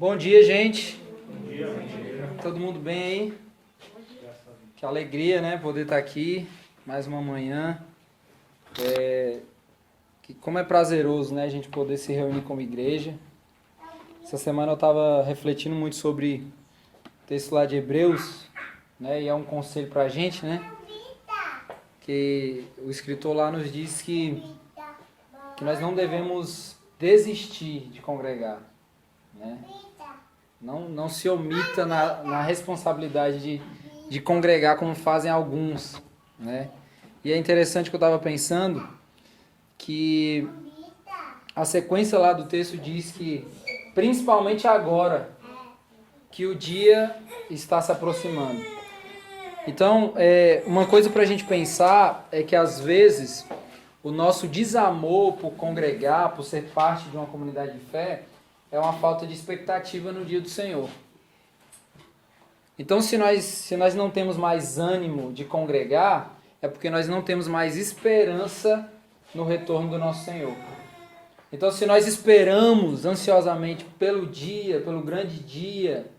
Bom dia, gente. Bom dia. Todo mundo bem aí? Que alegria, né? Poder estar aqui mais uma manhã. Como é prazeroso, né? A gente poder se reunir como igreja. Essa semana eu estava refletindo muito sobre o texto lá de Hebreus, né? E é um conselho para a gente, né? Que o escritor lá nos diz que nós não devemos desistir de congregar, né? Não se omita na responsabilidade de congregar como fazem alguns, né? E é interessante que eu estava pensando que a sequência lá do texto diz que, principalmente agora, que o dia está se aproximando. Então, uma coisa para a gente pensar é que, às vezes, o nosso desamor por congregar, por ser parte de uma comunidade de fé, é uma falta de expectativa no dia do Senhor. Então, se nós não temos mais ânimo de congregar, é porque nós não temos mais esperança no retorno do nosso Senhor. Então, se nós esperamos ansiosamente pelo dia, pelo grande dia,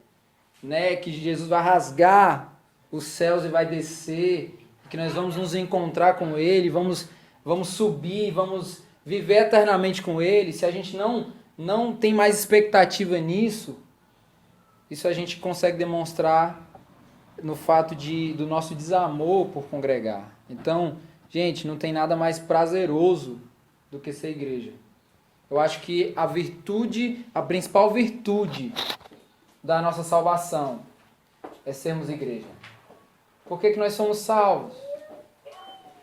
né, que Jesus vai rasgar os céus e vai descer, que nós vamos nos encontrar com Ele, vamos subir, vamos viver eternamente com Ele, se a gente não tem mais expectativa nisso, isso a gente consegue demonstrar no fato do nosso desamor por congregar. Então, gente, não tem nada mais prazeroso do que ser igreja. Eu acho que a principal virtude da nossa salvação é sermos igreja. Por que nós somos salvos?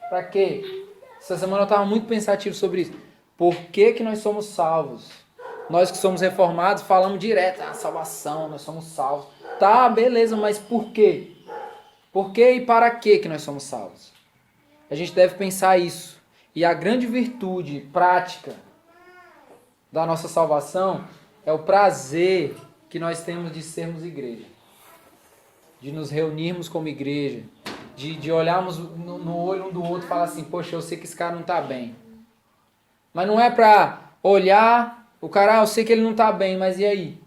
Para quê? Essa semana eu estava muito pensativo sobre isso. Por que nós somos salvos? Nós que somos reformados falamos direto, salvação, nós somos salvos. Tá, beleza, mas por quê? Por que e para que nós somos salvos? A gente deve pensar isso. E a grande virtude prática da nossa salvação é o prazer que nós temos de sermos igreja. De nos reunirmos como igreja. De olharmos no olho um do outro e falar assim, poxa, eu sei que esse cara não está bem. Mas não é para olhar o cara, eu sei que ele não está bem, mas e aí?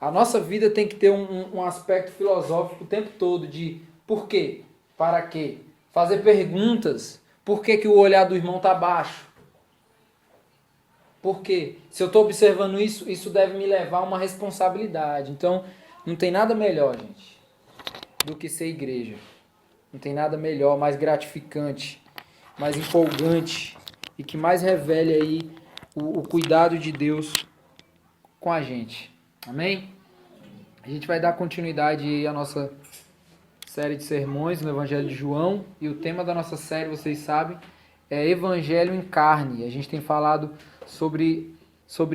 A nossa vida tem que ter um aspecto filosófico o tempo todo de por quê? Para quê? Fazer perguntas. Por que o olhar do irmão está baixo? Por quê? Se eu estou observando isso, isso deve me levar a uma responsabilidade. Então, não tem nada melhor, gente, do que ser igreja. Não tem nada melhor, mais gratificante, mais empolgante e que mais revele aí o cuidado de Deus com a gente. Amém? A gente vai dar continuidade à nossa série de sermões no Evangelho de João. E o tema da nossa série, vocês sabem, é Evangelho em Carne. A gente tem falado sobre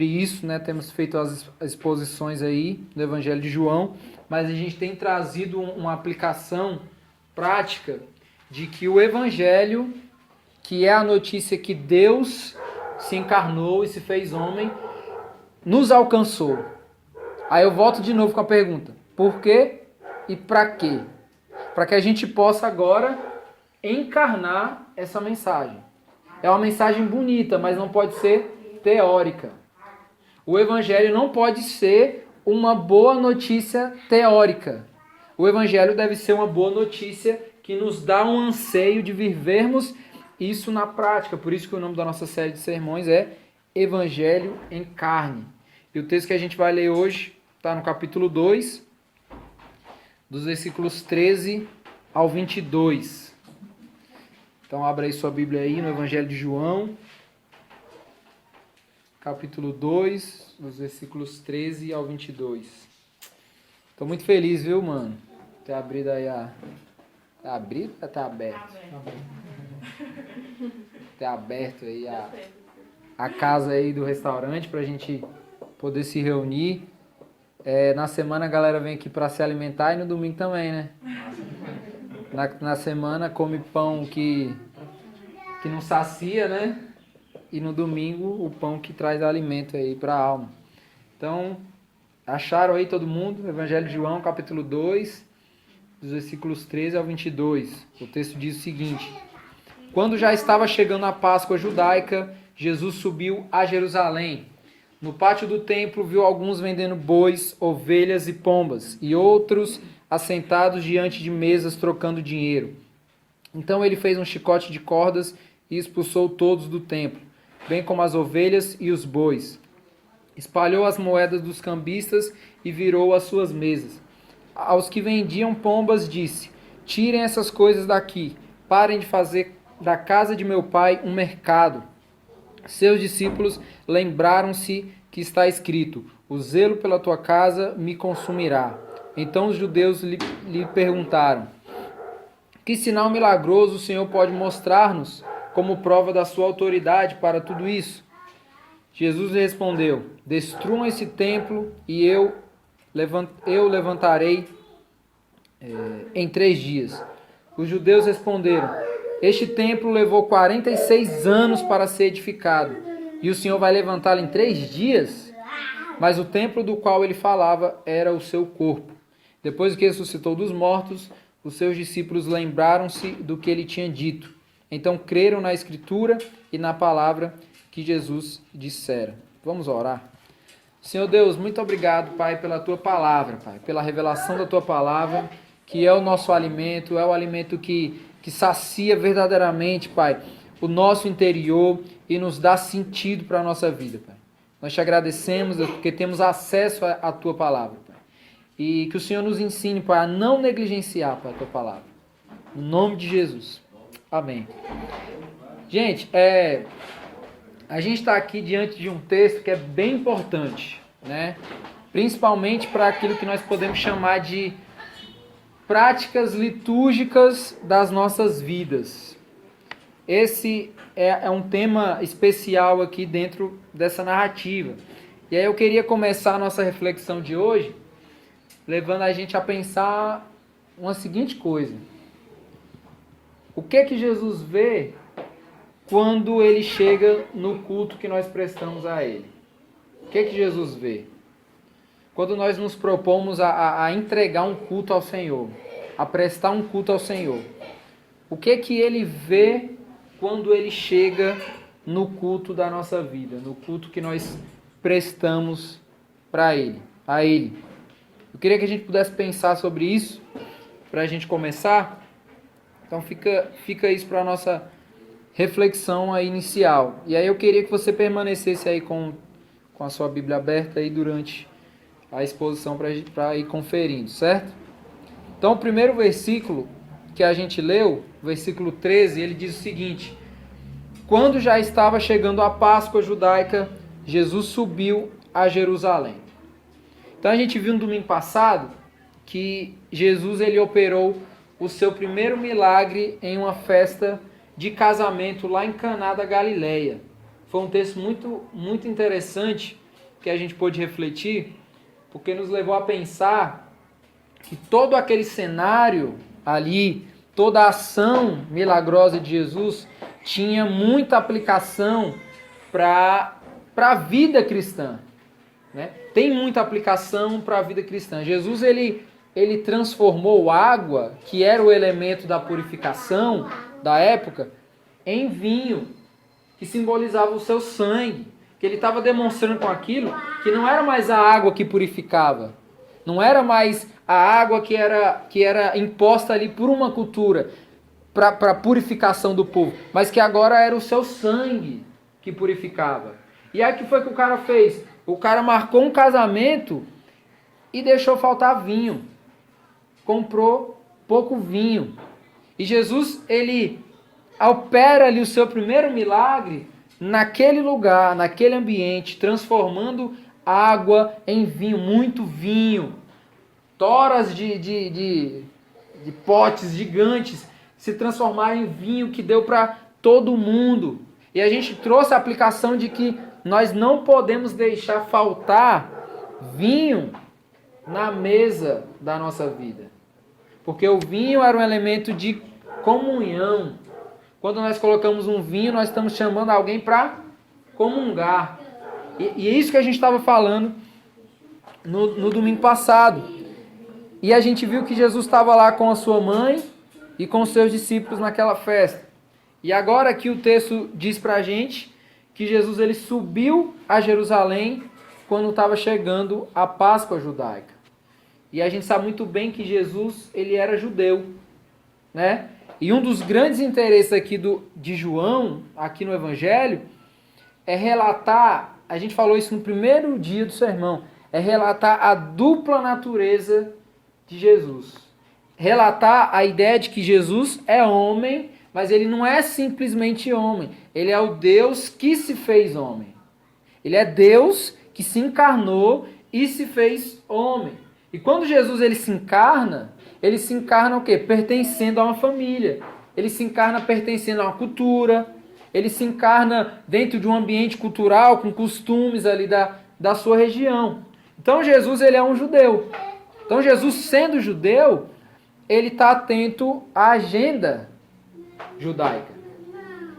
isso, né? Temos feito as exposições aí do Evangelho de João. Mas a gente tem trazido uma aplicação prática de que o Evangelho, que é a notícia que Deus se encarnou e se fez homem, nos alcançou. Aí eu volto de novo com a pergunta: por quê e para quê? Para que a gente possa agora encarnar essa mensagem. É uma mensagem bonita, mas não pode ser teórica. O Evangelho não pode ser uma boa notícia teórica. O Evangelho deve ser uma boa notícia que nos dá um anseio de vivermos isso na prática. Por isso que o nome da nossa série de sermões é Evangelho em Carne. E o texto que a gente vai ler hoje está no capítulo 2, dos versículos 13 ao 22. Então abra aí sua Bíblia aí no Evangelho de João, capítulo 2, dos versículos 13 ao 22. Estou muito feliz, viu, mano? Ter abrido aí a... Tá abrido ou tá aberto? Ter aberto aí a casa aí do restaurante pra gente poder se reunir. Na semana a galera vem aqui para se alimentar e no domingo também, né? Na semana come pão que não sacia, né? E no domingo o pão que traz alimento aí para a alma. Então, acharam aí todo mundo? Evangelho de João, capítulo 2, dos versículos 13 ao 22. O texto diz o seguinte: quando já estava chegando a Páscoa judaica, Jesus subiu a Jerusalém. No pátio do templo viu alguns vendendo bois, ovelhas e pombas, e outros assentados diante de mesas trocando dinheiro. Então ele fez um chicote de cordas e expulsou todos do templo, bem como as ovelhas e os bois. Espalhou as moedas dos cambistas e virou as suas mesas. Aos que vendiam pombas disse: tirem essas coisas daqui, parem de fazer da casa de meu pai um mercado. Seus discípulos lembraram-se que está escrito: o zelo pela tua casa me consumirá. Então os judeus lhe perguntaram: que sinal milagroso o Senhor pode mostrar-nos como prova da sua autoridade para tudo isso? Jesus lhe respondeu: destruam esse templo e eu levantarei em 3 dias. Os judeus responderam: este templo levou 46 anos para ser edificado, e o Senhor vai levantá-lo em 3 dias? Mas o templo do qual ele falava era o seu corpo. Depois que ressuscitou dos mortos, os seus discípulos lembraram-se do que ele tinha dito. Então creram na Escritura e na palavra que Jesus dissera. Vamos orar. Senhor Deus, muito obrigado, Pai, pela tua palavra, Pai, pela revelação da tua palavra, que é o nosso alimento, é o alimento que sacia verdadeiramente, Pai, o nosso interior e nos dá sentido para a nossa vida, Pai. Nós te agradecemos porque temos acesso à tua palavra, Pai. E que o Senhor nos ensine, Pai, a não negligenciar, Pai, a tua palavra. No nome de Jesus. Amém. Gente, a gente está aqui diante de um texto que é bem importante, né? Principalmente para aquilo que nós podemos chamar de práticas litúrgicas das nossas vidas. Esse é um tema especial aqui dentro dessa narrativa. E aí eu queria começar a nossa reflexão de hoje levando a gente a pensar uma seguinte coisa. O que Jesus vê quando ele chega no culto que nós prestamos a ele? O que Jesus vê? Quando nós nos propomos a entregar um culto ao Senhor, a prestar um culto ao Senhor, o que ele vê quando ele chega no culto da nossa vida, no culto que nós prestamos para ele, a ele? Eu queria que a gente pudesse pensar sobre isso, para a gente começar. Então fica isso para a nossa reflexão aí inicial. E aí eu queria que você permanecesse aí com a sua Bíblia aberta aí durante a exposição para ir conferindo, certo? Então o primeiro versículo que a gente leu, versículo 13, ele diz o seguinte: quando já estava chegando a Páscoa judaica, Jesus subiu a Jerusalém. Então a gente viu no domingo passado que Jesus ele operou o seu primeiro milagre em uma festa de casamento lá em Caná da Galileia. Foi um texto muito interessante que a gente pôde refletir, porque nos levou a pensar que todo aquele cenário ali, toda a ação milagrosa de Jesus tinha muita aplicação para a vida cristã, né? Tem muita aplicação para a vida cristã. Jesus ele transformou água, que era o elemento da purificação da época, em vinho, que simbolizava o seu sangue, que ele estava demonstrando com aquilo que não era mais a água que purificava, não era mais a água que era imposta ali por uma cultura para a purificação do povo, mas que agora era o seu sangue que purificava. E aí o que foi que o cara fez? O cara marcou um casamento e deixou faltar vinho. Comprou pouco vinho. E Jesus, ele opera ali o seu primeiro milagre naquele lugar, naquele ambiente, transformando água em vinho, muito vinho. Toras de potes gigantes se transformaram em vinho que deu para todo mundo. E a gente trouxe a aplicação de que nós não podemos deixar faltar vinho na mesa da nossa vida. Porque o vinho era um elemento de comunhão. Quando nós colocamos um vinho, nós estamos chamando alguém para comungar. E é isso que a gente estava falando no domingo passado. E a gente viu que Jesus estava lá com a sua mãe e com os seus discípulos naquela festa. E agora aqui o texto diz para a gente que Jesus ele subiu a Jerusalém quando estava chegando a Páscoa judaica. E a gente sabe muito bem que Jesus ele era judeu, né? E um dos grandes interesses aqui de João, aqui no Evangelho, é relatar, a gente falou isso no primeiro dia do sermão, é relatar a dupla natureza de Jesus. Relatar a ideia de que Jesus é homem, mas ele não é simplesmente homem. Ele é o Deus que se fez homem. Ele é Deus que se encarnou e se fez homem. E quando Jesus ele se encarna o quê? Pertencendo a uma família. Ele se encarna pertencendo a uma cultura. Ele se encarna dentro de um ambiente cultural, com costumes ali da sua região. Então Jesus ele é um judeu. Então Jesus sendo judeu, ele está atento à agenda judaica.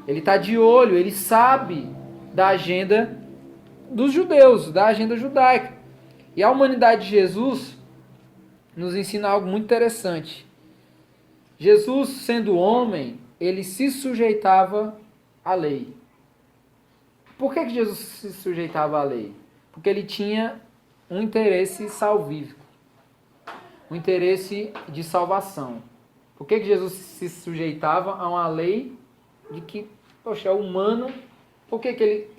Ele está de olho, ele sabe da agenda dos judeus, da agenda judaica. E a humanidade de Jesus nos ensina algo muito interessante. Jesus, sendo homem, ele se sujeitava à lei. Por que Jesus se sujeitava à lei? Porque ele tinha um interesse salvífico, um interesse de salvação. Por que Jesus se sujeitava a uma lei de que, poxa, é humano? Por que ele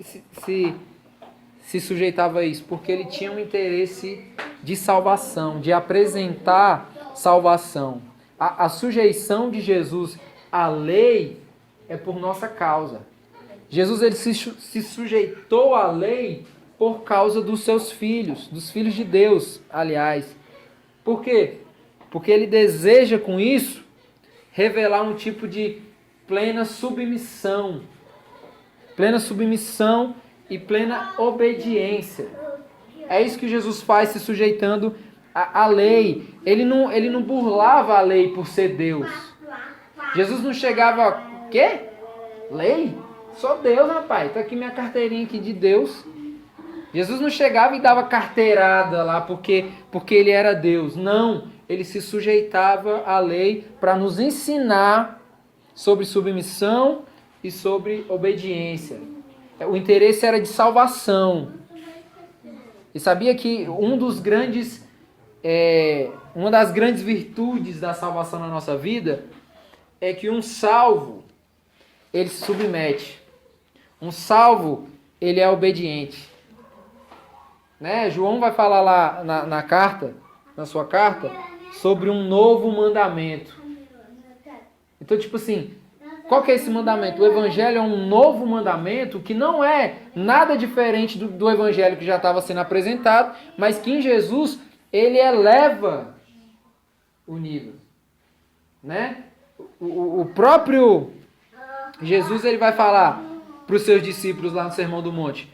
se sujeitava a isso? Porque ele tinha um interesse de salvação, de apresentar salvação. A sujeição de Jesus à lei é por nossa causa. Jesus ele se sujeitou à lei por causa dos seus filhos, dos filhos de Deus, aliás. Por quê? Porque ele deseja com isso revelar um tipo de plena submissão e plena obediência. É isso que Jesus faz se sujeitando à lei. Ele não burlava a lei por ser Deus. Jesus não chegava, quê? Lei? Sou Deus, rapaz. Tá aqui minha carteirinha aqui de Deus. Jesus não chegava e dava carteirada lá porque ele era Deus. Não, ele se sujeitava à lei para nos ensinar sobre submissão e sobre obediência. O interesse era de salvação. E sabia que uma das grandes virtudes da salvação na nossa vida é que um salvo, ele se submete. Um salvo, ele é obediente. Né? João vai falar lá na sua carta, sobre um novo mandamento. Então, tipo assim, qual que é esse mandamento? O evangelho é um novo mandamento que não é nada diferente do evangelho que já estava sendo apresentado, mas que em Jesus ele eleva o nível. Né? O próprio Jesus ele vai falar para os seus discípulos lá no Sermão do Monte: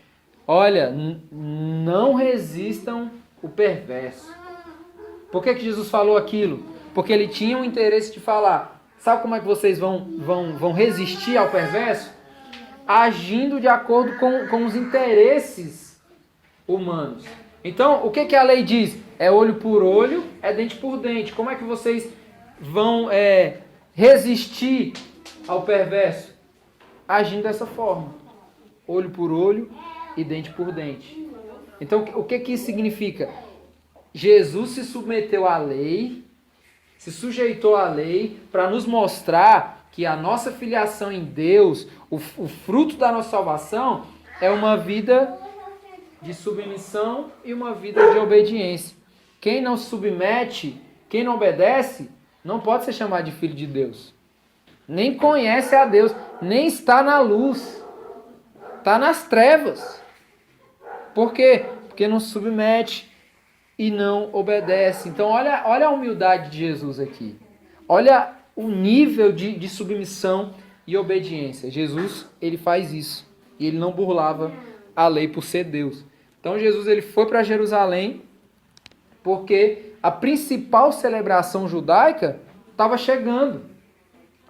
olha, não resistam o perverso. Por que Jesus falou aquilo? Porque ele tinha um interesse de falar: sabe como é que vocês vão resistir ao perverso? Agindo de acordo com os interesses humanos. Então, o que a lei diz? É olho por olho, é dente por dente. Como é que vocês vão resistir ao perverso? Agindo dessa forma. Olho por olho e dente por dente. Então, o que isso significa? Jesus se submeteu à lei, se sujeitou à lei para nos mostrar que a nossa filiação em Deus, o fruto da nossa salvação, é uma vida de submissão e uma vida de obediência. Quem não se submete, quem não obedece, não pode ser chamado de filho de Deus. Nem conhece a Deus, nem está na luz. Está nas trevas. Por quê? Porque não se submete e não obedece. Então olha a humildade de Jesus aqui. Olha o nível de submissão e obediência. Jesus, ele faz isso. E ele não burlava a lei por ser Deus. Então Jesus ele foi para Jerusalém porque a principal celebração judaica estava chegando.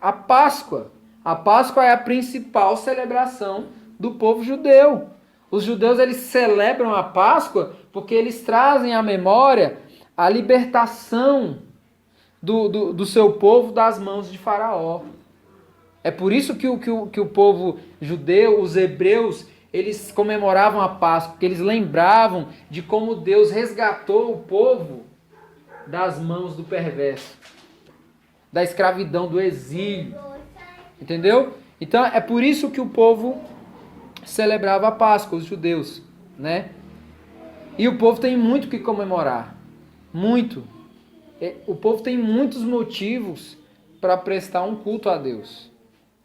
A Páscoa. A Páscoa é a principal celebração do povo judeu. Os judeus eles celebram a Páscoa porque eles trazem à memória a libertação do seu povo das mãos de Faraó. É por isso que o povo judeu, os hebreus, eles comemoravam a Páscoa? Porque eles lembravam de como Deus resgatou o povo das mãos do perverso, da escravidão, do exílio. Entendeu? Então é por isso que o povo celebrava a Páscoa, os judeus, né? E o povo tem muito o que comemorar. Muito. O povo tem muitos motivos para prestar um culto a Deus,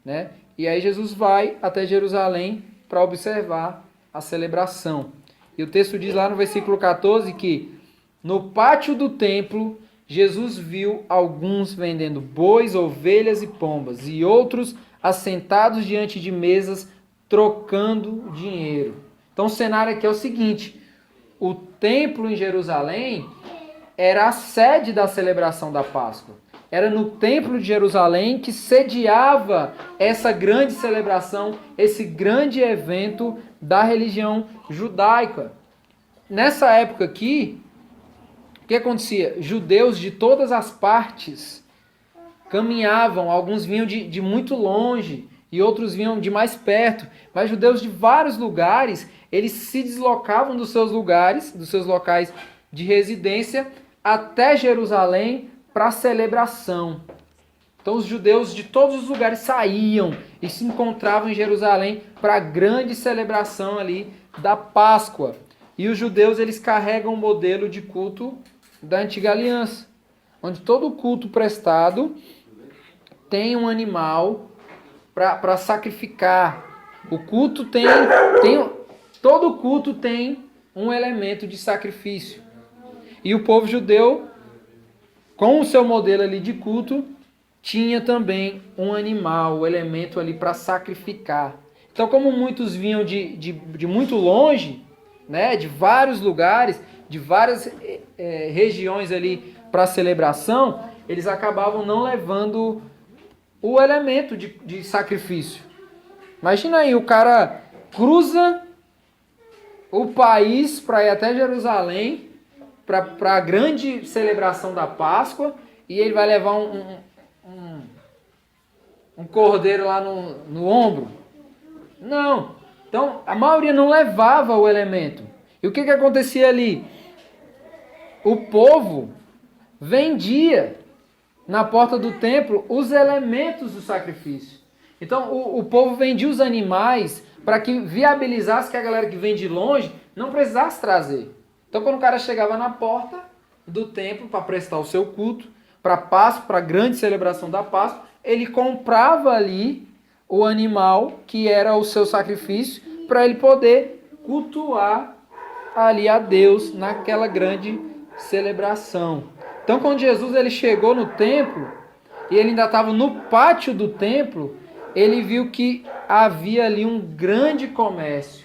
né? E aí Jesus vai até Jerusalém para observar a celebração. E o texto diz lá no versículo 14 que no pátio do templo Jesus viu alguns vendendo bois, ovelhas e pombas, e outros assentados diante de mesas trocando dinheiro. Então o cenário aqui é o seguinte: o templo em Jerusalém era a sede da celebração da Páscoa. Era no templo de Jerusalém que sediava essa grande celebração, esse grande evento da religião judaica. Nessa época aqui, o que acontecia? Judeus de todas as partes caminhavam, alguns vinham de muito longe e outros vinham de mais perto, mas judeus de vários lugares, eles se deslocavam dos seus lugares, dos seus locais de residência, até Jerusalém para a celebração. Então os judeus de todos os lugares saíam e se encontravam em Jerusalém para a grande celebração ali da Páscoa. E os judeus, eles carregam o modelo de culto da antiga aliança, onde todo culto prestado tem um animal para sacrificar. O culto todo culto tem um elemento de sacrifício. E o povo judeu, com o seu modelo ali de culto, tinha também um animal, um elemento ali para sacrificar. Então, como muitos vinham de muito longe, né, de vários lugares, de várias regiões ali para a celebração, eles acabavam não levando o elemento de sacrifício. Imagina aí, o cara cruza o país para ir até Jerusalém, para a grande celebração da Páscoa, e ele vai levar um cordeiro lá no ombro. Não. Então, a maioria não levava o elemento. E o que acontecia ali? O povo vendia na porta do templo os elementos do sacrifício. Então, o povo vendia os animais para que viabilizasse que a galera que vem de longe não precisasse trazer. Então, quando o cara chegava na porta do templo para prestar o seu culto, para a Páscoa, para a grande celebração da Páscoa, ele comprava ali o animal que era o seu sacrifício para ele poder cultuar ali a Deus naquela grande celebração. Então, quando Jesus ele chegou no templo e ele ainda estava no pátio do templo, ele viu que havia ali um grande comércio.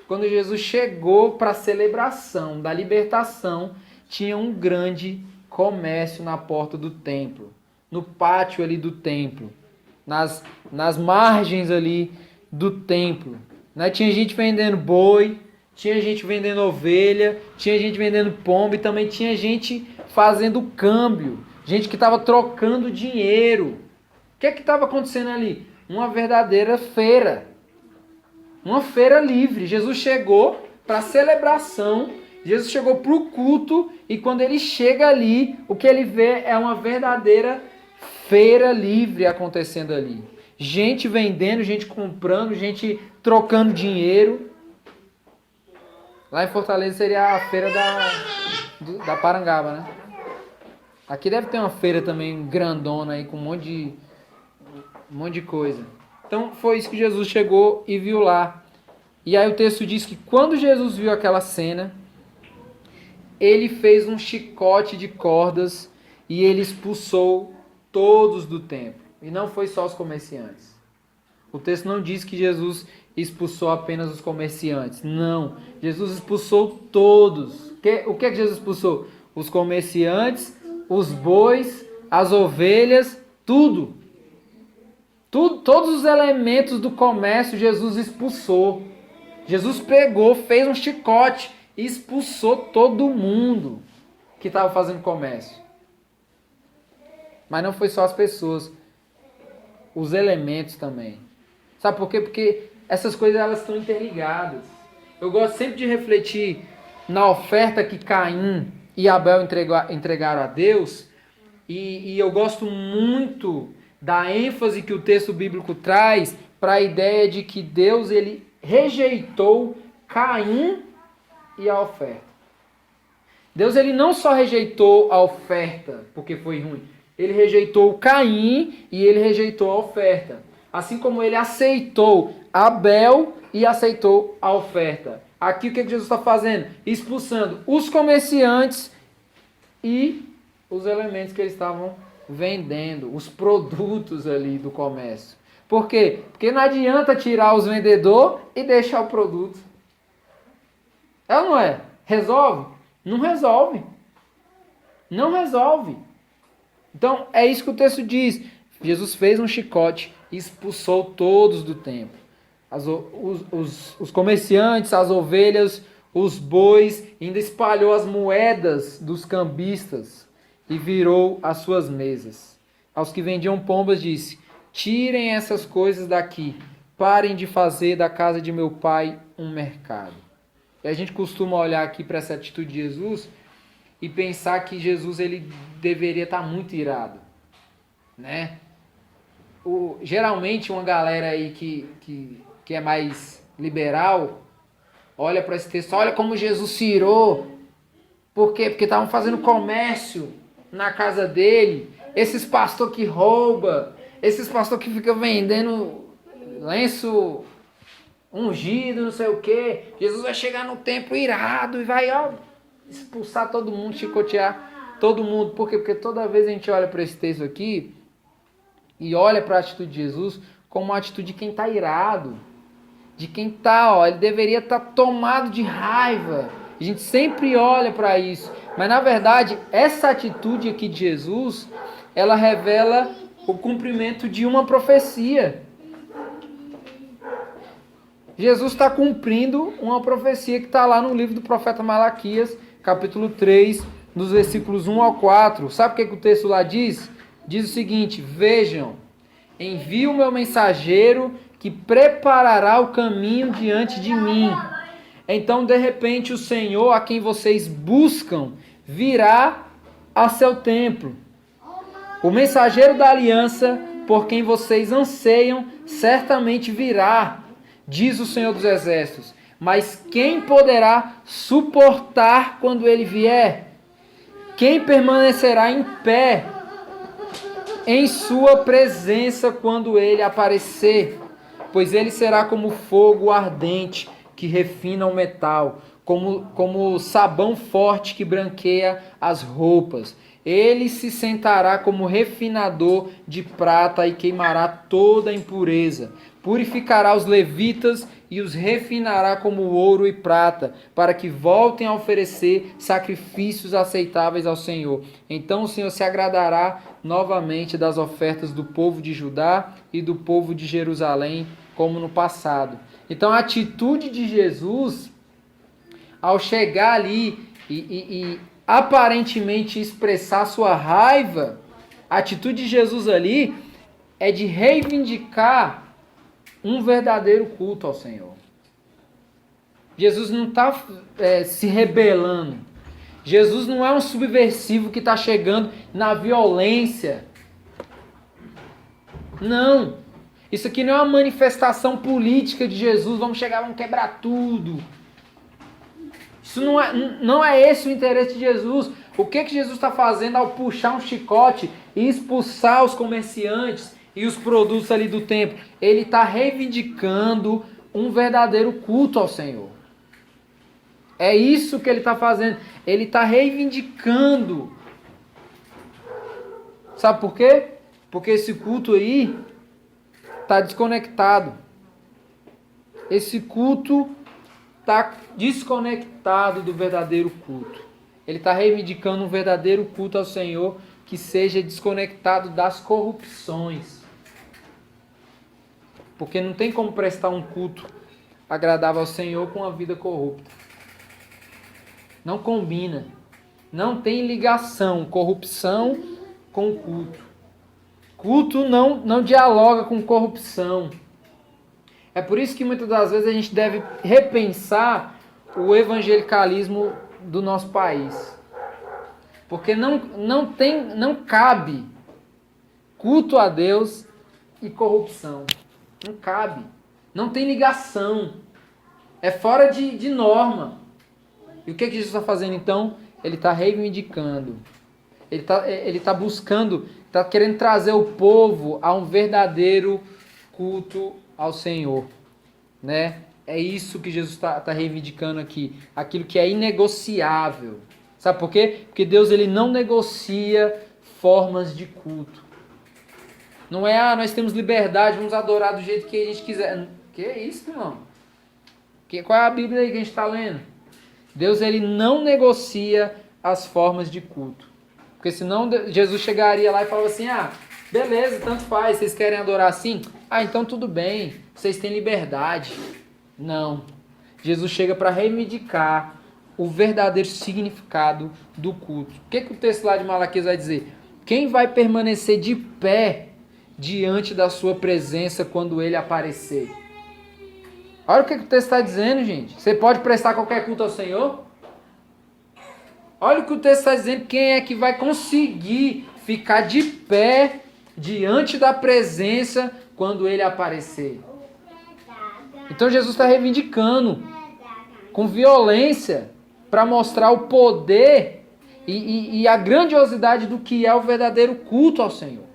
Quando Jesus chegou para a celebração da libertação, tinha um grande comércio na porta do templo, no pátio ali do templo, nas margens ali do templo. Né? Tinha gente vendendo boi, tinha gente vendendo ovelha, tinha gente vendendo pombo e também tinha gente fazendo câmbio, gente que estava trocando dinheiro. O que estava acontecendo ali? Uma verdadeira feira. Uma feira livre. Jesus chegou para a celebração, Jesus chegou para o culto, e quando ele chega ali, o que ele vê é uma verdadeira feira livre acontecendo ali. Gente vendendo, gente comprando, gente trocando dinheiro. Lá em Fortaleza seria a feira da Parangaba, né? Aqui deve ter uma feira também grandona aí com um monte de coisa. Então foi isso que Jesus chegou e viu lá. E aí o texto diz que quando Jesus viu aquela cena, ele fez um chicote de cordas e ele expulsou todos do templo. E não foi só os comerciantes. O texto não diz que Jesus expulsou apenas os comerciantes. Não. Jesus expulsou todos. O que Jesus expulsou? Os comerciantes, os bois, as ovelhas, tudo. Todos os elementos do comércio Jesus expulsou. Jesus pegou, fez um chicote e expulsou todo mundo que estava fazendo comércio. Mas não foi só as pessoas, os elementos também. Sabe por quê? Porque essas coisas elas estão interligadas. Eu gosto sempre de refletir na oferta que Caim e Abel entregaram a Deus, e eu gosto muito da ênfase que o texto bíblico traz para a ideia de que Deus ele rejeitou Caim e a oferta. Deus ele não só rejeitou a oferta porque foi ruim, ele rejeitou Caim e ele rejeitou a oferta. Assim como ele aceitou Abel e aceitou a oferta. Aqui o que Jesus está fazendo? Expulsando os comerciantes e os elementos que eles estavam vendendo, os produtos ali do comércio. Por quê? Porque não adianta tirar os vendedores e deixar o produto. É ou não é? Resolve? Não resolve. Não resolve. Então, é isso que o texto diz. Jesus fez um chicote e expulsou todos do templo. Os comerciantes, as ovelhas, os bois, ainda espalhou as moedas dos cambistas e virou as suas mesas. Aos que vendiam pombas disse: tirem essas coisas daqui, parem de fazer da casa de meu pai um mercado. E a gente costuma olhar aqui para essa atitude de Jesus e pensar que Jesus ele deveria estar muito irado, né? Geralmente uma galera aí que é mais liberal olha para esse texto, olha como Jesus se irou. Por quê? Porque estavam fazendo comércio na casa dele. Esses pastores que roubam, esses pastores que ficam vendendo lenço ungido, não sei o quê. Jesus vai chegar no templo irado e vai expulsar todo mundo, chicotear todo mundo. Por quê? Porque toda vez a gente olha para esse texto aqui e olha para a atitude de Jesus como uma atitude de quem está irado. De quem está, ele deveria estar tomado de raiva. A gente sempre olha para isso. Mas na verdade, essa atitude aqui de Jesus, ela revela o cumprimento de uma profecia. Jesus está cumprindo uma profecia que está lá no livro do profeta Malaquias, capítulo 3, nos versículos 1 ao 4. Sabe o que o texto lá diz? Diz o seguinte: vejam, envio o meu mensageiro que preparará o caminho diante de mim. Então, de repente, o Senhor, a quem vocês buscam, virá a seu templo. O mensageiro da aliança, por quem vocês anseiam, certamente virá, diz o Senhor dos Exércitos. Mas quem poderá suportar quando ele vier? Quem permanecerá em pé em sua presença quando ele aparecer? Pois ele será como fogo ardente que refina o metal, como sabão forte que branqueia as roupas. Ele se sentará como refinador de prata e queimará toda a impureza. Purificará os levitas e os refinará como ouro e prata, para que voltem a oferecer sacrifícios aceitáveis ao Senhor. Então o Senhor se agradará novamente das ofertas do povo de Judá e do povo de Jerusalém, como no passado. Então a atitude de Jesus, ao chegar ali e aparentemente expressar sua raiva, a atitude de Jesus ali é de reivindicar um verdadeiro culto ao Senhor. Jesus não está se rebelando. Jesus não é um subversivo que está chegando na violência. Não. Isso aqui não é uma manifestação política de Jesus. Vamos chegar, vamos quebrar tudo. Isso não é esse o interesse de Jesus. O que Jesus está fazendo ao puxar um chicote e expulsar os comerciantes e os produtos ali do templo? Ele está reivindicando um verdadeiro culto ao Senhor. É isso que ele está fazendo. Ele está reivindicando. Sabe por quê? Porque esse culto aí está desconectado. Esse culto está desconectado do verdadeiro culto. Ele está reivindicando um verdadeiro culto ao Senhor que seja desconectado das corrupções. Porque não tem como prestar um culto agradável ao Senhor com uma vida corrupta. Não combina. Não tem ligação, corrupção com culto. Culto não dialoga com corrupção. É por isso que muitas das vezes a gente deve repensar o evangelicalismo do nosso país. Porque não cabe culto a Deus e corrupção. Não cabe. Não tem ligação. É fora de norma. E o que Jesus está fazendo então? Ele está reivindicando. Ele está buscando, está querendo trazer o povo a um verdadeiro culto ao Senhor. Né? É isso que Jesus está reivindicando aqui. Aquilo que é inegociável. Sabe por quê? Porque Deus ele não negocia formas de culto. Não é, nós temos liberdade, vamos adorar do jeito que a gente quiser. Que é isso, irmão? Qual é a Bíblia aí que a gente está lendo? Deus ele não negocia as formas de culto. Porque senão Jesus chegaria lá e falava assim, beleza, tanto faz, vocês querem adorar assim? Então tudo bem, vocês têm liberdade. Não. Jesus chega para reivindicar o verdadeiro significado do culto. O que o texto lá de Malaquias vai dizer? Quem vai permanecer de pé diante da sua presença quando ele aparecer? Olha o que o texto está dizendo, gente. Você pode prestar qualquer culto ao Senhor? Olha o que o texto está dizendo. Quem é que vai conseguir ficar de pé diante da presença quando ele aparecer? Então Jesus está reivindicando com violência para mostrar o poder e a grandiosidade do que é o verdadeiro culto ao Senhor.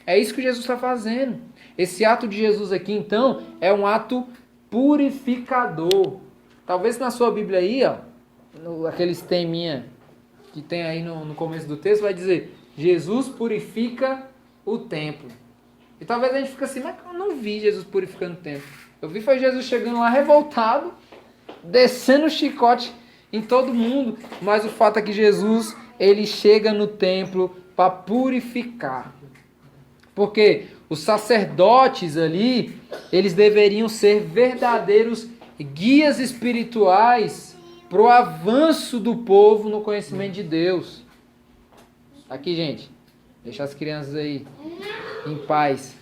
É isso que Jesus está fazendo. Esse ato de Jesus aqui, então, é um ato purificador. Talvez na sua Bíblia aí, aqueles teminha que tem aí no começo do texto, vai dizer, Jesus purifica o templo. E talvez a gente fique assim, mas eu não vi Jesus purificando o templo. Eu vi foi Jesus chegando lá revoltado, descendo o chicote em todo mundo. Mas o fato é que Jesus, ele chega no templo para purificar. Porque os sacerdotes ali, eles deveriam ser verdadeiros guias espirituais para o avanço do povo no conhecimento de Deus. Aqui, gente, deixa as crianças aí em paz.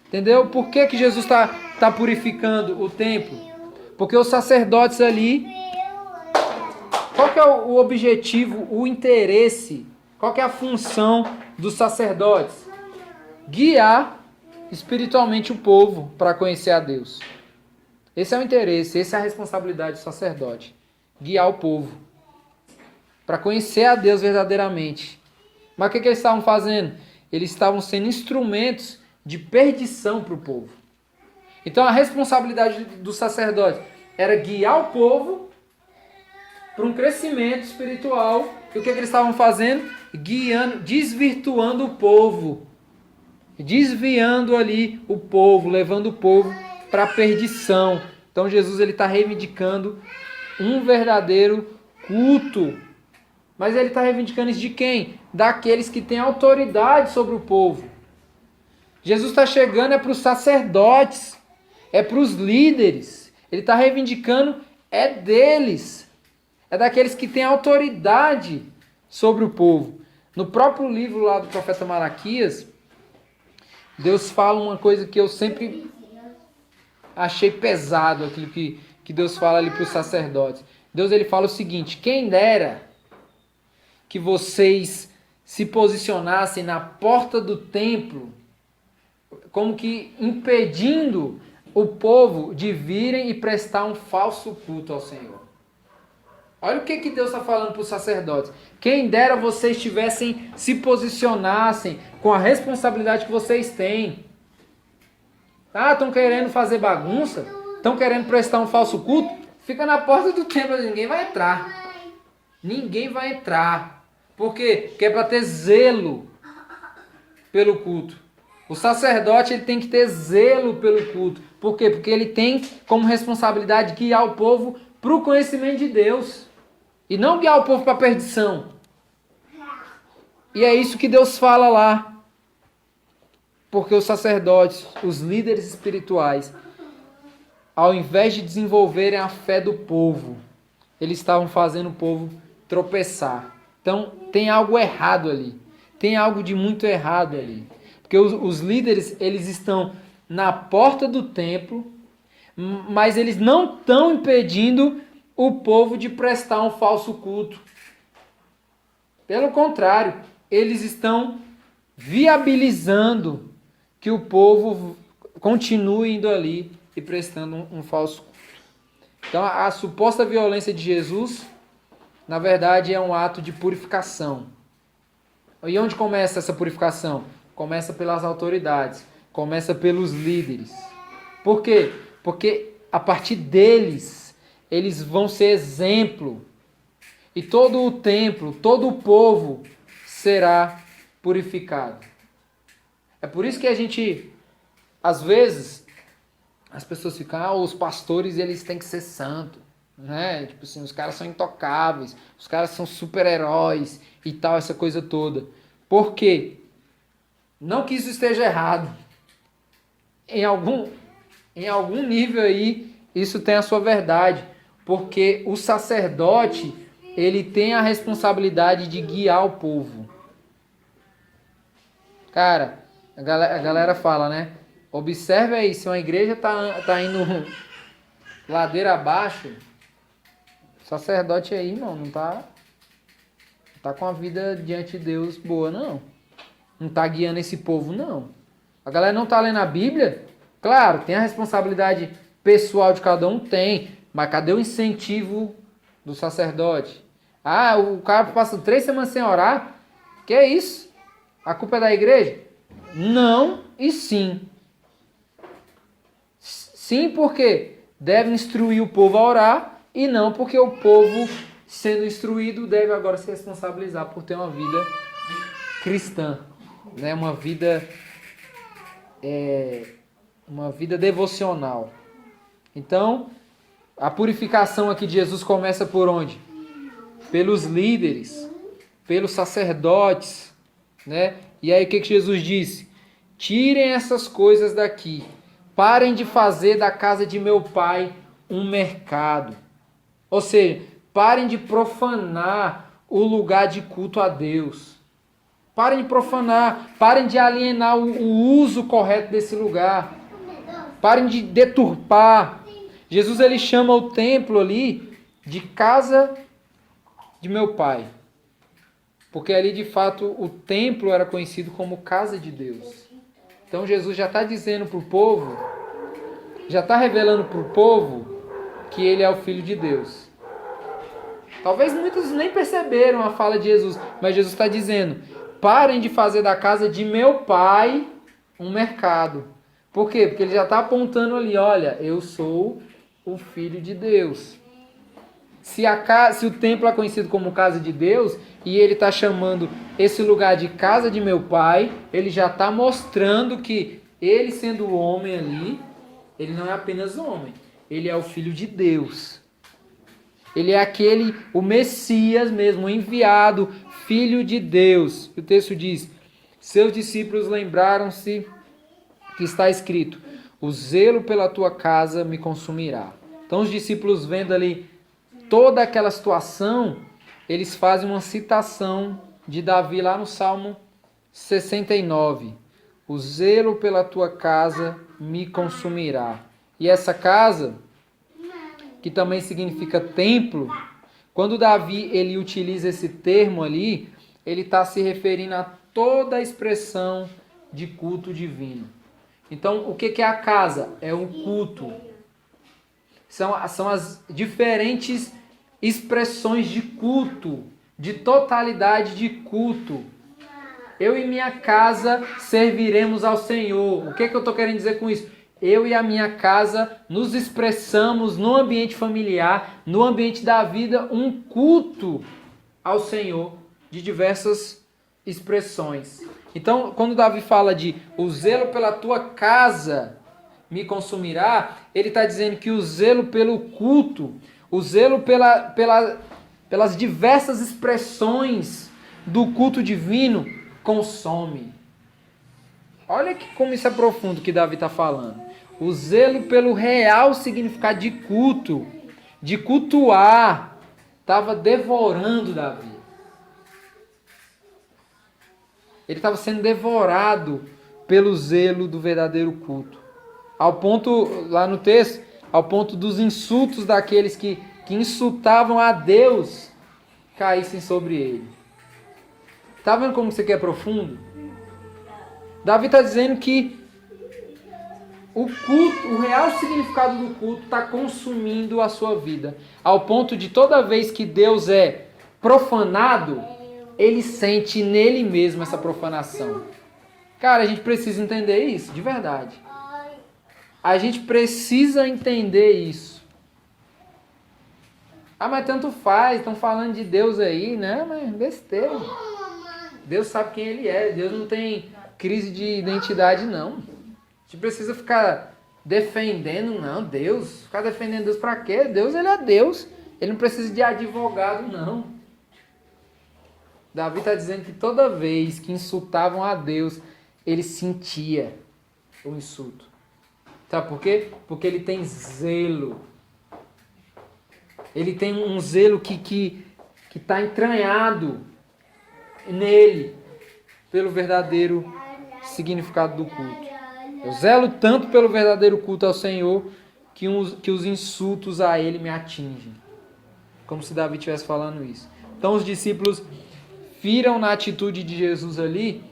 Entendeu? Por que Jesus está purificando o templo? Porque os sacerdotes ali, qual que é o objetivo, o interesse, qual que é a função dos sacerdotes? Guiar espiritualmente o povo para conhecer a Deus. Esse é o interesse, essa é a responsabilidade do sacerdote. Guiar o povo para conhecer a Deus verdadeiramente. Mas o que eles estavam fazendo? Eles estavam sendo instrumentos de perdição para o povo. Então a responsabilidade do sacerdote era guiar o povo para um crescimento espiritual. E o que eles estavam fazendo? Guiando, desvirtuando o povo. Desviando ali o povo, levando o povo para a perdição. Então Jesus está reivindicando um verdadeiro culto. Mas ele está reivindicando isso de quem? Daqueles que têm autoridade sobre o povo. Jesus está chegando para os sacerdotes, é para os líderes. Ele está reivindicando, é deles. É daqueles que têm autoridade sobre o povo. No próprio livro lá do profeta Malaquias, Deus fala uma coisa que eu sempre achei pesado, aquilo que Deus fala ali para os sacerdotes. Deus ele fala o seguinte, quem dera que vocês se posicionassem na porta do templo, como que impedindo o povo de virem e prestar um falso culto ao Senhor. Olha o que Deus está falando para os sacerdotes. Quem dera vocês se posicionassem com a responsabilidade que vocês têm. Estão querendo fazer bagunça? Estão querendo prestar um falso culto? Fica na porta do templo, ninguém vai entrar. Ninguém vai entrar. Por quê? Porque é para ter zelo pelo culto. O sacerdote ele tem que ter zelo pelo culto. Por quê? Porque ele tem como responsabilidade guiar o povo para o conhecimento de Deus. E não guiar o povo para a perdição. E é isso que Deus fala lá. Porque os sacerdotes, os líderes espirituais, ao invés de desenvolverem a fé do povo, eles estavam fazendo o povo tropeçar. Então tem algo errado ali. Tem algo de muito errado ali. Porque os líderes, eles estão na porta do templo, mas eles não estão impedindo o povo de prestar um falso culto. Pelo contrário, eles estão viabilizando que o povo continue indo ali e prestando um falso culto. Então, a suposta violência de Jesus, na verdade, é um ato de purificação. E onde começa essa purificação? Começa pelas autoridades, começa pelos líderes. Por quê? Porque a partir deles, eles vão ser exemplo. E todo o templo, todo o povo será purificado. É por isso que a gente, às vezes, as pessoas ficam, os pastores eles têm que ser santos, né? Tipo assim, os caras são intocáveis, os caras são super-heróis e tal, essa coisa toda. Por quê? Não que isso esteja errado. Em algum nível aí, isso tem a sua verdade. Porque o sacerdote, ele tem a responsabilidade de guiar o povo. Cara, a galera fala, né? Observe aí, se uma igreja tá indo ladeira abaixo, o sacerdote aí, irmão, não tá com a vida diante de Deus boa, não. Não tá guiando esse povo, não. A galera não tá lendo a Bíblia? Claro, tem a responsabilidade pessoal de cada um, tem. Mas cadê o incentivo do sacerdote? Ah, o cara passa 3 semanas sem orar? Que é isso? A culpa é da igreja? Não e sim. Sim, porque deve instruir o povo a orar, e não porque o povo, sendo instruído, deve agora se responsabilizar por ter uma vida cristã, né? Uma vida devocional. Então, a purificação aqui de Jesus começa por onde? Pelos líderes, pelos sacerdotes, né? E aí o que Jesus disse? Tirem essas coisas daqui. Parem de fazer da casa de meu pai um mercado. Ou seja, parem de profanar o lugar de culto a Deus. Parem de profanar, parem de alienar o uso correto desse lugar. Parem de deturpar. Jesus ele chama o templo ali de casa de meu pai. Porque ali de fato o templo era conhecido como casa de Deus. Então Jesus já está dizendo para o povo, já está revelando para o povo que ele é o Filho de Deus. Talvez muitos nem perceberam a fala de Jesus, mas Jesus está dizendo, parem de fazer da casa de meu pai um mercado. Por quê? Porque ele já está apontando ali, olha, eu sou o Filho de Deus. Se o templo é conhecido como casa de Deus, e ele está chamando esse lugar de casa de meu pai, ele já está mostrando que ele sendo homem ali, ele não é apenas homem, ele é o Filho de Deus. Ele é o Messias mesmo, o enviado, Filho de Deus. O texto diz, seus discípulos lembraram-se que está escrito, o zelo pela tua casa me consumirá. Então os discípulos vendo ali toda aquela situação, eles fazem uma citação de Davi lá no Salmo 69. O zelo pela tua casa me consumirá. E essa casa, que também significa templo, quando Davi ele utiliza esse termo ali, ele está se referindo a toda a expressão de culto divino. Então, o que é a casa? É um culto. São as diferentes expressões de culto, de totalidade de culto. Eu e minha casa serviremos ao Senhor. O que eu estou querendo dizer com isso? Eu e a minha casa nos expressamos no ambiente familiar, no ambiente da vida, um culto ao Senhor de diversas expressões. Então, quando Davi fala de o zelo pela tua casa me consumirá, ele está dizendo que o zelo pelo culto, o zelo pelas diversas expressões do culto divino consome. Olha como isso é profundo que Davi está falando. O zelo pelo real significado de culto, de cultuar, estava devorando Davi. Ele estava sendo devorado pelo zelo do verdadeiro culto. Ao ponto, lá no texto, ao ponto dos insultos daqueles que insultavam a Deus caíssem sobre ele. Tá vendo como isso aqui é profundo? Davi está dizendo que o culto, o real significado do culto está consumindo a sua vida. Ao ponto de toda vez que Deus é profanado, ele sente nele mesmo essa profanação. Cara, a gente precisa entender isso, de verdade. A gente precisa entender isso. Ah, mas tanto faz, estão falando de Deus aí, né? Mas besteira. Deus sabe quem ele é. Deus não tem crise de identidade, não. A gente precisa ficar defendendo, não, Deus. Ficar defendendo Deus pra quê? Deus, ele é Deus. Ele não precisa de advogado, não. Davi está dizendo que toda vez que insultavam a Deus, ele sentia o insulto. Sabe por quê? Porque ele tem zelo. Ele tem um zelo que está entranhado nele pelo verdadeiro significado do culto. Eu zelo tanto pelo verdadeiro culto ao Senhor que os insultos a ele me atingem. Como se Davi estivesse falando isso. Então os discípulos viram na atitude de Jesus ali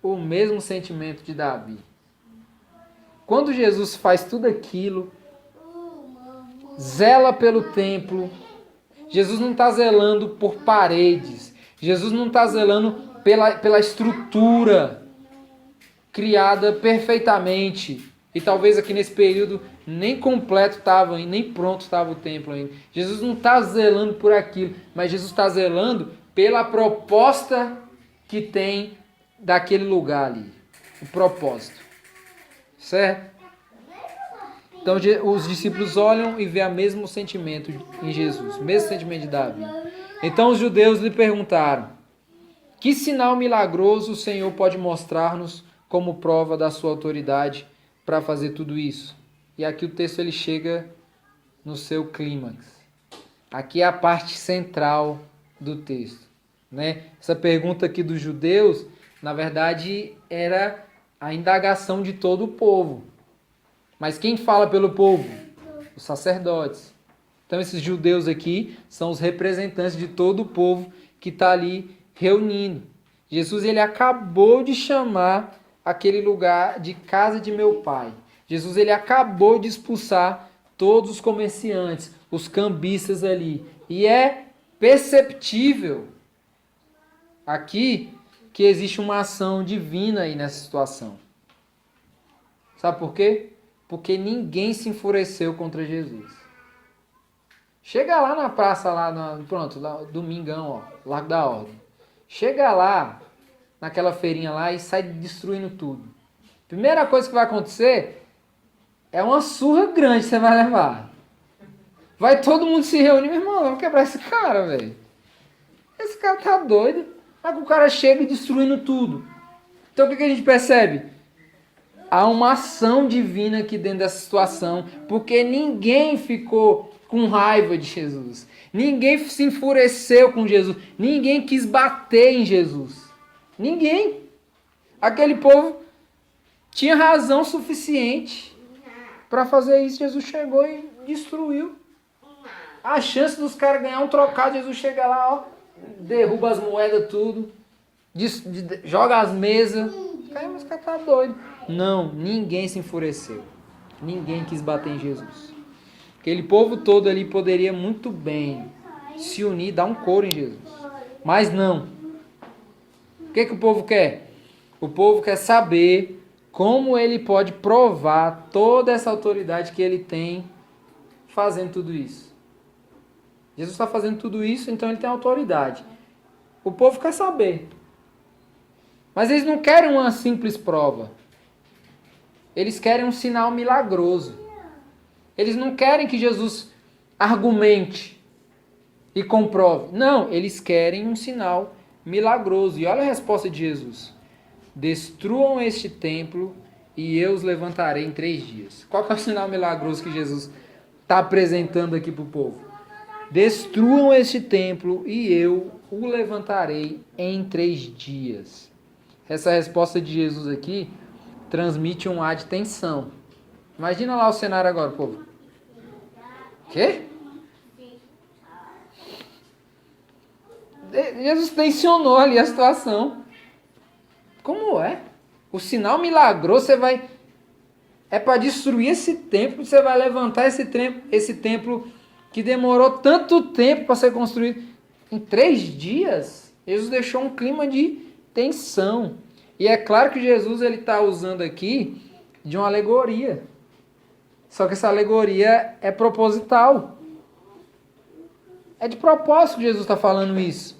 o mesmo sentimento de Davi. Quando Jesus faz tudo aquilo, zela pelo templo, Jesus não está zelando por paredes, Jesus não está zelando pela estrutura criada perfeitamente. E talvez aqui nesse período nem completo estava, nem pronto estava o templo ainda. Jesus não está zelando por aquilo, mas Jesus está zelando pela proposta que tem daquele lugar ali. O propósito. Certo? Então os discípulos olham e vêem o mesmo sentimento em Jesus, o mesmo sentimento de Davi. Então os judeus lhe perguntaram: que sinal milagroso o Senhor pode mostrar-nos como prova da sua autoridade para fazer tudo isso? E aqui o texto ele chega no seu clímax. Aqui é a parte central do texto, né? Essa pergunta aqui dos judeus, na verdade, era a indagação de todo o povo. Mas quem fala pelo povo? Os sacerdotes. Então esses judeus aqui são os representantes de todo o povo que está ali reunindo. Jesus ele acabou de chamar aquele lugar de casa de meu pai. Jesus ele acabou de expulsar todos os comerciantes, os cambistas ali. E é perceptível aqui que existe uma ação divina aí nessa situação. Sabe por quê? Porque ninguém se enfureceu contra Jesus. Chega lá na praça, lá Domingão, Largo da Ordem. Chega lá, naquela feirinha lá e sai destruindo tudo. Primeira coisa que vai acontecer é uma surra grande que você vai levar. Vai todo mundo se reunir, meu irmão, vamos quebrar esse cara, velho. Esse cara tá doido. Mas o cara chega destruindo tudo. Então o que a gente percebe? Há uma ação divina aqui dentro dessa situação, porque ninguém ficou com raiva de Jesus. Ninguém se enfureceu com Jesus. Ninguém quis bater em Jesus. Ninguém. Aquele povo tinha razão suficiente para fazer isso. Jesus chegou e destruiu. A chance dos caras ganhar um trocado, Jesus chega lá, ó, derruba as moedas tudo, joga as mesas. Mas o cara tá doido. Não, ninguém se enfureceu. Ninguém quis bater em Jesus. Aquele povo todo ali poderia muito bem se unir, dar um coro em Jesus. Mas não. O que o povo quer? O povo quer saber como ele pode provar toda essa autoridade que ele tem fazendo tudo isso. Jesus está fazendo tudo isso, então ele tem autoridade. O povo quer saber. Mas eles não querem uma simples prova. Eles querem um sinal milagroso. Eles não querem que Jesus argumente e comprove. Não, eles querem um sinal milagroso. E olha a resposta de Jesus. Destruam este templo e eu os levantarei em 3 dias. Qual que é o sinal milagroso que Jesus está apresentando aqui para o povo? Destruam este templo e eu o levantarei em 3 dias. Essa resposta de Jesus aqui transmite um ar de tensão. Imagina lá o cenário agora, povo. Quê? Jesus tensionou ali a situação. Como é? O sinal milagroso, você vai... É para destruir esse templo, você vai levantar esse templo que demorou tanto tempo para ser construído. Em 3 dias, Jesus deixou um clima de tensão. E é claro que Jesus está usando aqui de uma alegoria. Só que essa alegoria é proposital. É de propósito que Jesus está falando isso.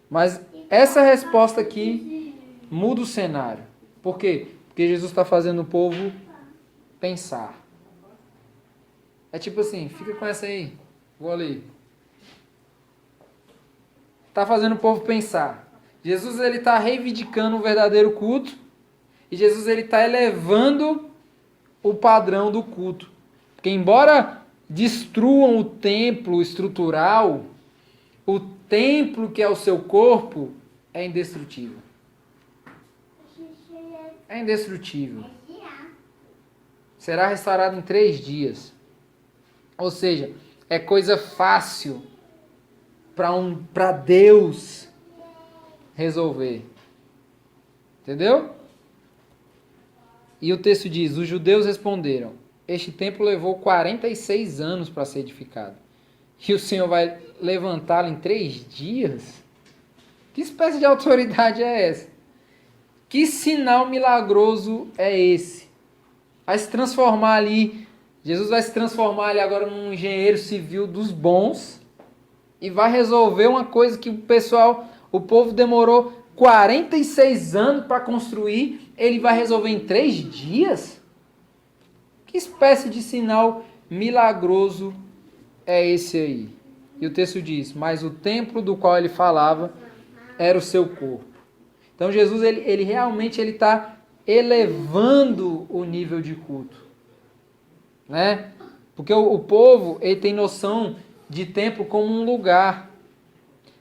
Mas essa resposta aqui muda o cenário. Por quê? Porque Jesus está fazendo o povo pensar. É tipo assim, fica com essa aí. Vou ali. Está fazendo o povo pensar. Jesus está reivindicando o verdadeiro culto. E Jesus está elevando o padrão do culto. Porque embora destruam o templo estrutural, o templo que é o seu corpo é indestrutível. É indestrutível. Será restaurado em 3 dias. Ou seja, é coisa fácil para Deus resolver. Entendeu? E o texto diz, os judeus responderam, este templo levou 46 anos para ser edificado. E o Senhor vai levantá-lo em 3 dias? Que espécie de autoridade é essa? Que sinal milagroso é esse? Vai se transformar ali, Jesus vai se transformar ali agora num engenheiro civil dos bons e vai resolver uma coisa que o povo demorou 46 anos para construir, ele vai resolver em 3 dias? Que espécie de sinal milagroso é esse aí? E o texto diz, mas o templo do qual ele falava era o seu corpo. Então Jesus, ele realmente está elevando o nível de culto. Né? Porque o povo ele tem noção de templo como um lugar,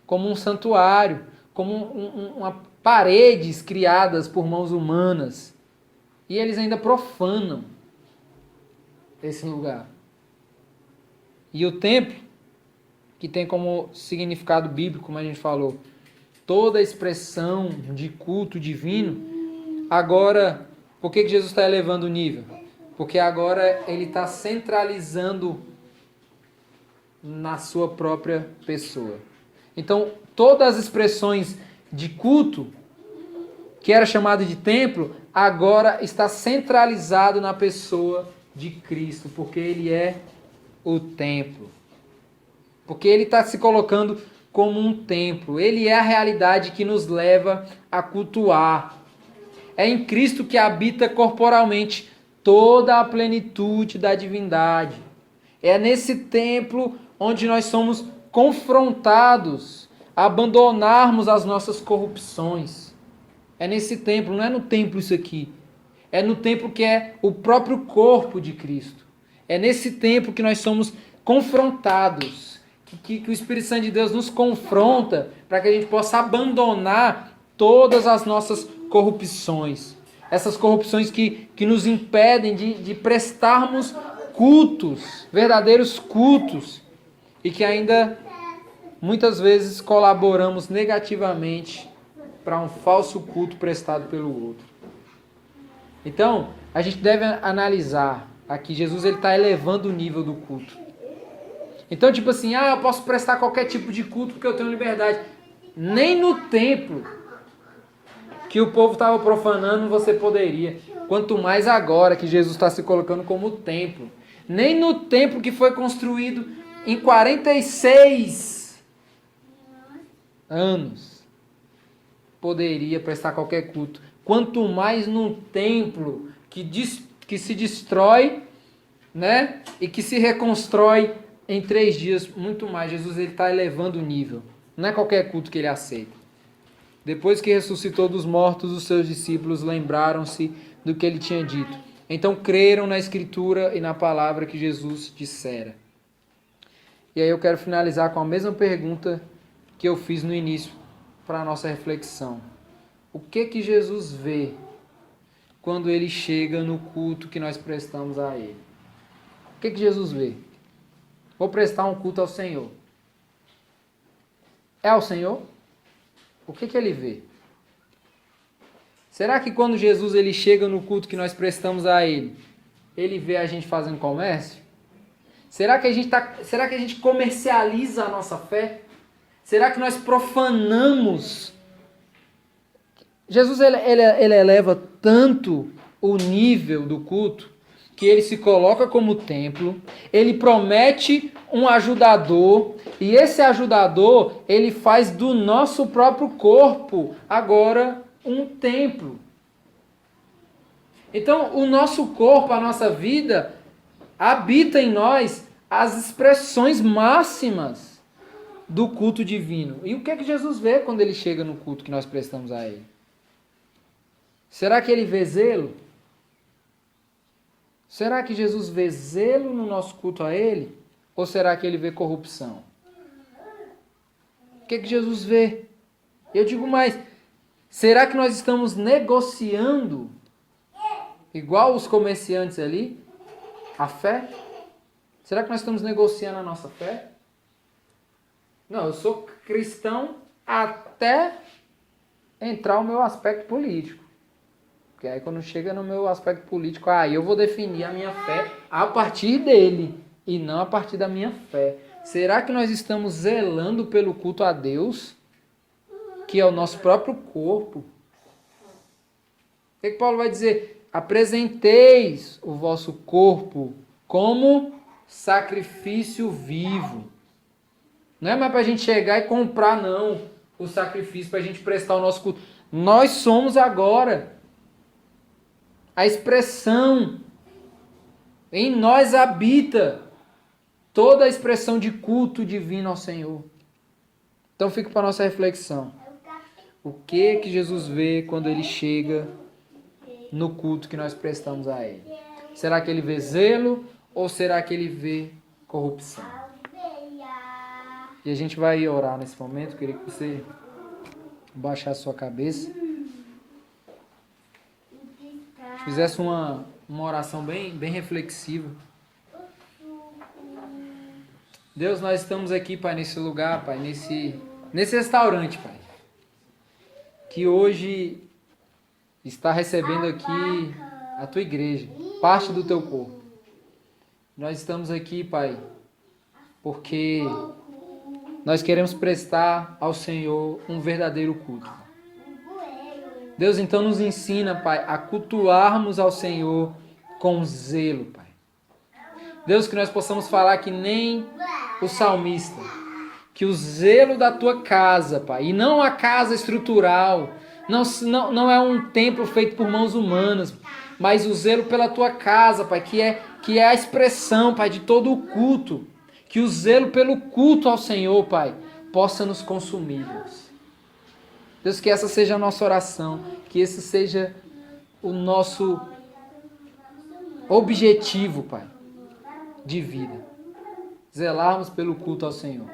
como um santuário, como uma paredes criadas por mãos humanas. E eles ainda profanam esse lugar. E o templo, que tem como significado bíblico, como a gente falou, toda a expressão de culto divino, agora, por que Jesus está elevando o nível? Porque agora ele está centralizando na sua própria pessoa. Então, todas as expressões de culto, que era chamado de templo, agora está centralizado na pessoa de Cristo, porque ele é o templo. Porque ele está se colocando como um templo. Ele é a realidade que nos leva a cultuar. É em Cristo que habita corporalmente toda a plenitude da divindade. É nesse templo onde nós somos confrontados a abandonarmos as nossas corrupções. É nesse templo, não é no templo isso aqui. É no templo que é o próprio corpo de Cristo. É nesse templo que nós somos confrontados, que o Espírito Santo de Deus nos confronta para que a gente possa abandonar todas as nossas corrupções. Essas corrupções que nos impedem de prestarmos cultos, verdadeiros cultos, e que ainda muitas vezes colaboramos negativamente para um falso culto prestado pelo outro. Então, a gente deve analisar aqui, Jesus está elevando o nível do culto. Então, tipo assim, eu posso prestar qualquer tipo de culto porque eu tenho liberdade. Nem no templo que o povo estava profanando você poderia. Quanto mais agora que Jesus está se colocando como templo. Nem no templo que foi construído em 46 anos poderia prestar qualquer culto. Quanto mais num templo que se destrói, né? E que se reconstrói em 3 dias, muito mais. Jesus está elevando o nível. Não é qualquer culto que ele aceita. Depois que ressuscitou dos mortos, os seus discípulos lembraram-se do que ele tinha dito. Então creram na Escritura e na palavra que Jesus dissera. E aí eu quero finalizar com a mesma pergunta que eu fiz no início para a nossa reflexão. O que Jesus vê quando ele chega no culto que nós prestamos a ele? O que Jesus vê? Vou prestar um culto ao Senhor. É ao Senhor? O que ele vê? Será que quando Jesus ele chega no culto que nós prestamos a ele vê a gente fazendo comércio? Será que a gente comercializa a nossa fé? Será que nós profanamos? Jesus ele eleva tanto o nível do culto que ele se coloca como templo, ele promete um ajudador, e esse ajudador ele faz do nosso próprio corpo agora um templo. Então, o nosso corpo, a nossa vida, habita em nós as expressões máximas do culto divino. E o que é que Jesus vê quando ele chega no culto que nós prestamos a ele? Será que ele vê zelo? Será que Jesus vê zelo no nosso culto a ele? Ou será que ele vê corrupção? O que é que Jesus vê? Eu digo mais, será que nós estamos negociando, igual os comerciantes ali, a fé? Será que nós estamos negociando a nossa fé? Não, eu sou cristão até entrar o meu aspecto político. Porque aí quando chega no meu aspecto político, aí eu vou definir a minha fé a partir dele e não a partir da minha fé. Será que nós estamos zelando pelo culto a Deus, que é o nosso próprio corpo? O que Paulo vai dizer? Apresenteis o vosso corpo como sacrifício vivo. Não é mais para a gente chegar e comprar, não, o sacrifício para a gente prestar o nosso culto. Nós somos agora a expressão, em nós habita toda a expressão de culto divino ao Senhor. Então fica para a nossa reflexão. O que Jesus vê quando ele chega no culto que nós prestamos a ele? Será que ele vê zelo ou será que ele vê corrupção? E a gente vai orar nesse momento. Eu queria que você baixasse sua cabeça. Fizesse uma oração bem reflexiva. Deus, nós estamos aqui, Pai, nesse lugar, Pai, nesse restaurante, Pai, que hoje está recebendo aqui a Tua igreja, parte do Teu corpo. Nós estamos aqui, Pai, porque nós queremos prestar ao Senhor um verdadeiro culto. Deus, então nos ensina, Pai, a cultuarmos ao Senhor com zelo, Pai. Deus, que nós possamos falar que nem o salmista, que o zelo da Tua casa, Pai, e não a casa estrutural, não é um templo feito por mãos humanas, mas o zelo pela Tua casa, Pai, que é a expressão, Pai, de todo o culto, que o zelo pelo culto ao Senhor, Pai, possa nos consumir, Deus. Deus, que essa seja a nossa oração, que esse seja o nosso objetivo, Pai, de vida. Zelarmos pelo culto ao Senhor,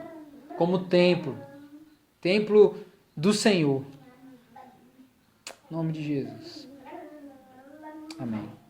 como templo do Senhor. Em nome de Jesus. Amém.